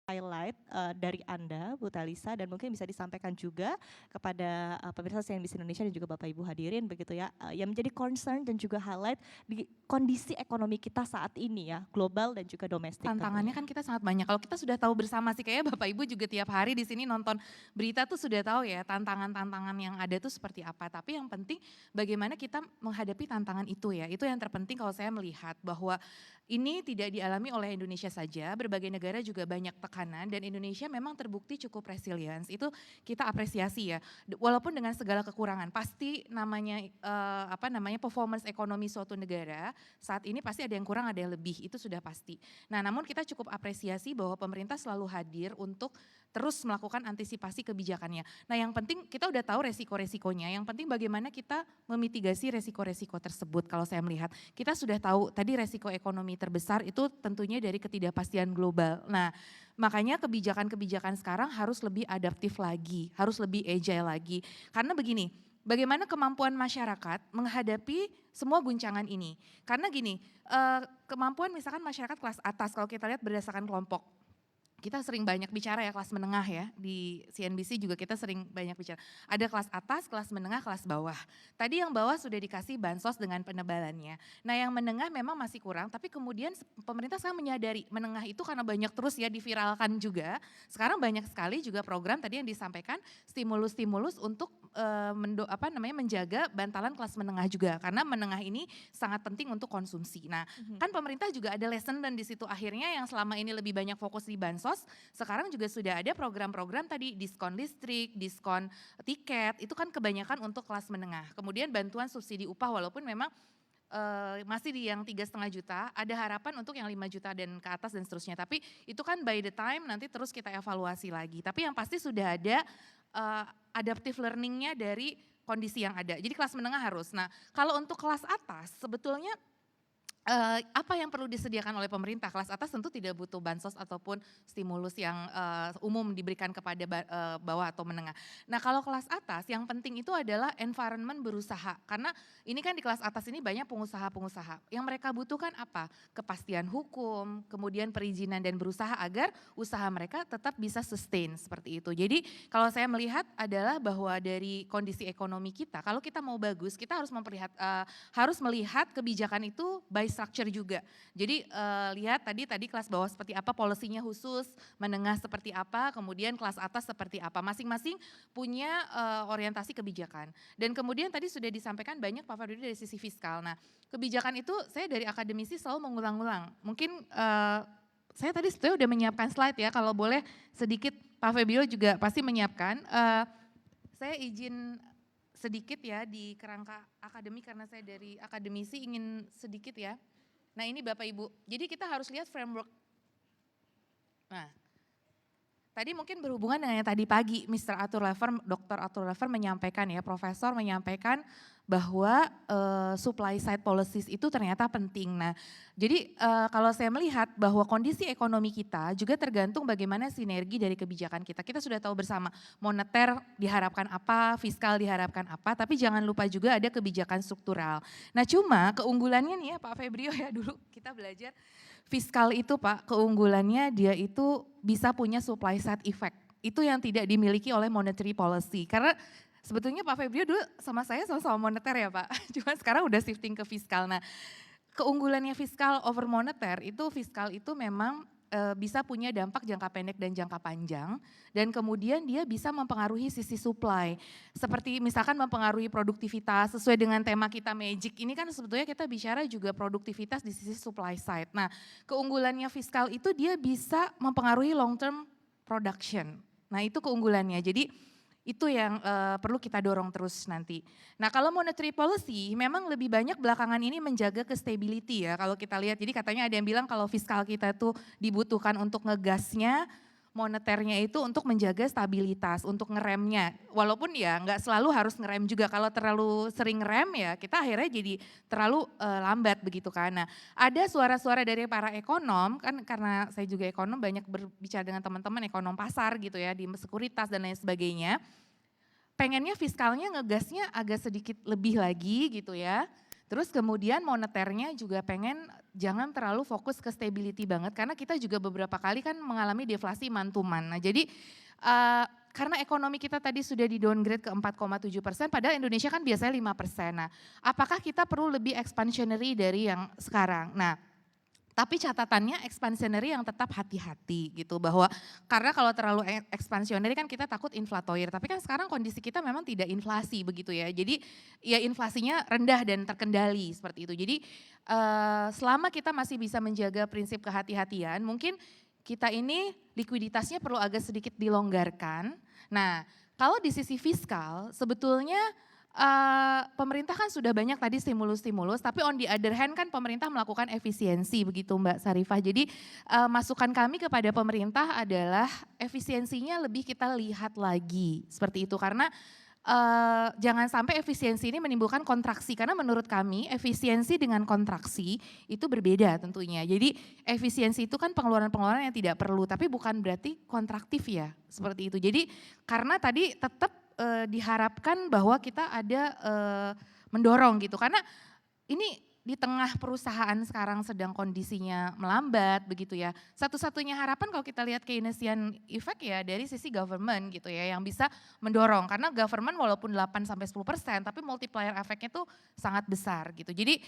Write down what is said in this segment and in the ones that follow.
highlight dari Anda, Bu Talisa, dan mungkin bisa disampaikan juga kepada pemirsa CNBC Indonesia dan juga Bapak Ibu hadirin begitu ya, yang menjadi concern dan juga highlight di kondisi ekonomi kita saat ini ya, global dan juga domestik Tantangannya tentunya. kan kita sangat banyak. Kalau kita sudah tahu bersama sih, kayaknya Bapak Ibu juga tiap hari di sini nonton berita tuh sudah tahu ya tantangan-tantangan yang ada tuh seperti apa. Tapi yang penting bagaimana kita menghadapi tantangan itu ya. Itu yang terpenting kalau saya melihat bahwa ini tidak dialami oleh Indonesia saja, berbagai negara juga banyak tekanan dan Indonesia memang terbukti cukup resilience. Itu kita apresiasi ya. Walaupun dengan segala kekurangan, pasti namanya performance ekonomi suatu negara saat ini pasti ada yang kurang, ada yang lebih, itu sudah pasti. Nah, namun kita cukup apresiasi bahwa pemerintah selalu hadir untuk terus melakukan antisipasi kebijakannya. Nah, yang penting kita udah tahu resiko-resikonya, yang penting bagaimana kita memitigasi resiko-resiko tersebut. Kalau saya melihat, kita sudah tahu tadi resiko ekonomi terbesar itu tentunya dari ketidakpastian global. Nah, makanya kebijakan-kebijakan sekarang harus lebih adaptif lagi, harus lebih agile lagi. Karena begini, bagaimana kemampuan masyarakat menghadapi semua guncangan ini. Karena gini, kemampuan misalkan masyarakat kelas atas kalau kita lihat berdasarkan kelompok. Kita sering banyak bicara ya kelas menengah ya, di CNBC juga kita sering banyak bicara. Ada kelas atas, kelas menengah, kelas bawah. Tadi yang bawah sudah dikasih bansos dengan penebalannya. Nah yang menengah memang masih kurang, tapi kemudian pemerintah sekarang menyadari menengah itu karena banyak terus ya diviralkan juga. Sekarang banyak sekali juga program tadi yang disampaikan stimulus-stimulus untuk menjaga bantalan kelas menengah juga. Karena menengah ini sangat penting untuk konsumsi. Nah kan pemerintah juga ada lesson dan di situ akhirnya yang selama ini lebih banyak fokus di bansos, sekarang juga sudah ada program-program tadi diskon listrik, diskon tiket, itu kan kebanyakan untuk kelas menengah. Kemudian bantuan subsidi upah walaupun memang masih di yang 3,5 juta, ada harapan untuk yang 5 juta dan ke atas dan seterusnya. Tapi itu kan by the time nanti terus kita evaluasi lagi. Tapi yang pasti sudah ada adaptive learningnya dari kondisi yang ada. Jadi kelas menengah harus. Nah kalau untuk kelas atas sebetulnya apa yang perlu disediakan oleh pemerintah? Kelas atas tentu tidak butuh bansos ataupun stimulus yang umum diberikan kepada bawah atau menengah. Nah kalau kelas atas yang penting itu adalah environment berusaha. Karena ini kan di kelas atas ini banyak pengusaha-pengusaha. Yang mereka butuhkan apa? Kepastian hukum, kemudian perizinan dan berusaha agar usaha mereka tetap bisa sustain seperti itu. Jadi kalau saya melihat adalah bahwa dari kondisi ekonomi kita, kalau kita mau bagus kita harus melihat kebijakan itu by structure juga. Jadi lihat tadi kelas bawah seperti apa polisinya khusus, menengah seperti apa, kemudian kelas atas seperti apa. Masing-masing punya orientasi kebijakan. Dan kemudian tadi sudah disampaikan banyak Pak Febrio dari sisi fiskal. Nah kebijakan itu saya dari akademisi selalu mengulang-ulang. Mungkin saya tadi sebetulnya udah menyiapkan slide ya, kalau boleh sedikit Pak Febrio juga pasti menyiapkan. Saya izin sedikit ya di kerangka akademik karena saya dari akademisi ingin sedikit ya. Nah ini Bapak Ibu, jadi kita harus lihat framework. Nah tadi mungkin berhubungan dengan yang tadi pagi Mr. Arthur Lever, Dr. Arthur Lever menyampaikan ya, Profesor menyampaikan bahwa supply side policies itu ternyata penting. Nah jadi kalau saya melihat bahwa kondisi ekonomi kita juga tergantung bagaimana sinergi dari kebijakan kita. Kita sudah tahu bersama moneter diharapkan apa, fiskal diharapkan apa, tapi jangan lupa juga ada kebijakan struktural. Nah cuma keunggulannya nih ya Pak Febrio ya dulu kita belajar fiskal itu Pak keunggulannya dia itu bisa punya supply side effect. Itu yang tidak dimiliki oleh monetary policy. Karena sebetulnya Pak Febrio dulu sama saya sama-sama moneter ya Pak, cuma sekarang udah shifting ke fiskal. Nah keunggulannya fiskal over moneter itu fiskal itu memang bisa punya dampak jangka pendek dan jangka panjang dan kemudian dia bisa mempengaruhi sisi supply. Seperti misalkan mempengaruhi produktivitas sesuai dengan tema kita Magic ini kan sebetulnya kita bicara juga produktivitas di sisi supply side. Nah keunggulannya fiskal itu dia bisa mempengaruhi long term production. Nah itu keunggulannya. Jadi itu yang perlu kita dorong terus nanti. Nah kalau monetary policy memang lebih banyak belakangan ini menjaga stability ya kalau kita lihat. Jadi katanya ada yang bilang kalau fiskal kita tuh dibutuhkan untuk ngegasnya, moneternya itu untuk menjaga stabilitas, untuk ngeremnya. Walaupun ya nggak selalu harus ngerem juga, kalau terlalu sering ngerem ya kita akhirnya jadi terlalu lambat begitu kan. Nah ada suara-suara dari para ekonom, kan karena saya juga ekonom banyak berbicara dengan teman-teman ekonom pasar gitu ya, di sekuritas dan lain sebagainya. Pengennya fiskalnya ngegasnya agak sedikit lebih lagi gitu ya. Terus kemudian moneternya juga pengen jangan terlalu fokus ke stability banget karena kita juga beberapa kali kan mengalami deflasi man-to-man. Nah jadi karena ekonomi kita tadi sudah di downgrade ke 4,7%, padahal Indonesia kan biasanya 5%. Nah, apakah kita perlu lebih expansionary dari yang sekarang? Nah, tapi catatannya expansionary yang tetap hati-hati gitu, bahwa karena kalau terlalu expansionary kan kita takut inflatoir, tapi kan sekarang kondisi kita memang tidak inflasi begitu ya. Jadi ya inflasinya rendah dan terkendali seperti itu. Jadi selama kita masih bisa menjaga prinsip kehati-hatian, mungkin kita ini likuiditasnya perlu agak sedikit dilonggarkan. Nah, kalau di sisi fiskal sebetulnya pemerintah kan sudah banyak tadi stimulus-stimulus, tapi on the other hand kan pemerintah melakukan efisiensi begitu Mbak Sarifah. Jadi masukan kami kepada pemerintah adalah efisiensinya lebih kita lihat lagi seperti itu, karena jangan sampai efisiensi ini menimbulkan kontraksi, karena menurut kami efisiensi dengan kontraksi itu berbeda tentunya. Jadi efisiensi itu kan pengeluaran-pengeluaran yang tidak perlu, tapi bukan berarti kontraktif ya seperti itu. Jadi karena tadi tetap diharapkan bahwa kita ada mendorong gitu, karena ini di tengah perusahaan sekarang sedang kondisinya melambat begitu ya. Satu-satunya harapan kalau kita lihat Keynesian effect ya dari sisi government gitu ya, yang bisa mendorong, karena government walaupun 8-10% tapi multiplier efeknya tuh sangat besar gitu. Jadi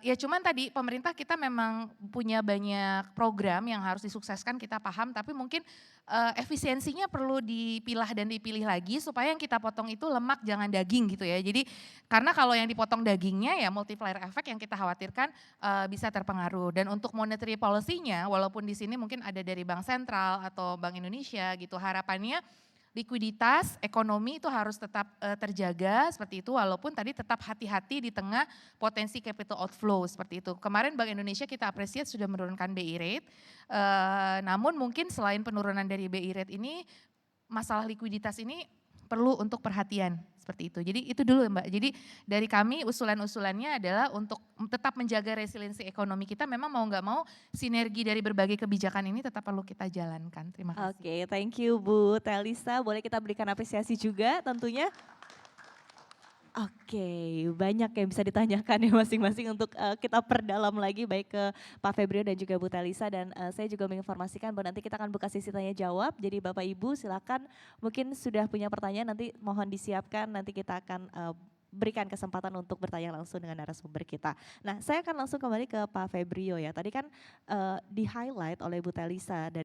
ya cuman tadi pemerintah kita memang punya banyak program yang harus disukseskan, kita paham, tapi mungkin efisiensinya perlu dipilah dan dipilih lagi supaya yang kita potong itu lemak jangan daging gitu ya. Jadi karena kalau yang dipotong dagingnya ya multiplier effect yang kita khawatirkan bisa terpengaruh. Dan untuk monetary policy-nya walaupun di sini mungkin ada dari Bank Sentral atau Bank Indonesia gitu, harapannya likuiditas ekonomi itu harus tetap terjaga seperti itu, walaupun tadi tetap hati-hati di tengah potensi capital outflow seperti itu. Kemarin Bank Indonesia kita apresiasi sudah menurunkan BI rate, namun mungkin selain penurunan dari BI rate ini, masalah likuiditas ini perlu untuk perhatian seperti itu. Jadi itu dulu Mbak. Jadi dari kami usulan-usulannya adalah untuk tetap menjaga resiliensi ekonomi kita, memang mau nggak mau sinergi dari berbagai kebijakan ini tetap perlu kita jalankan. Terima kasih. Oke, thank you Bu Telisa. Boleh kita berikan apresiasi juga tentunya. Oke, banyak yang bisa ditanyakan ya masing-masing untuk kita perdalam lagi baik ke Pak Febrio dan juga Bu Telisa, dan saya juga menginformasikan bahwa nanti kita akan buka sesi tanya jawab. Jadi Bapak Ibu silakan, mungkin sudah punya pertanyaan nanti mohon disiapkan, nanti kita akan berikan kesempatan untuk bertanya langsung dengan narasumber kita. Nah, saya akan langsung kembali ke Pak Febrio ya. Tadi kan di highlight oleh Bu Telisa dan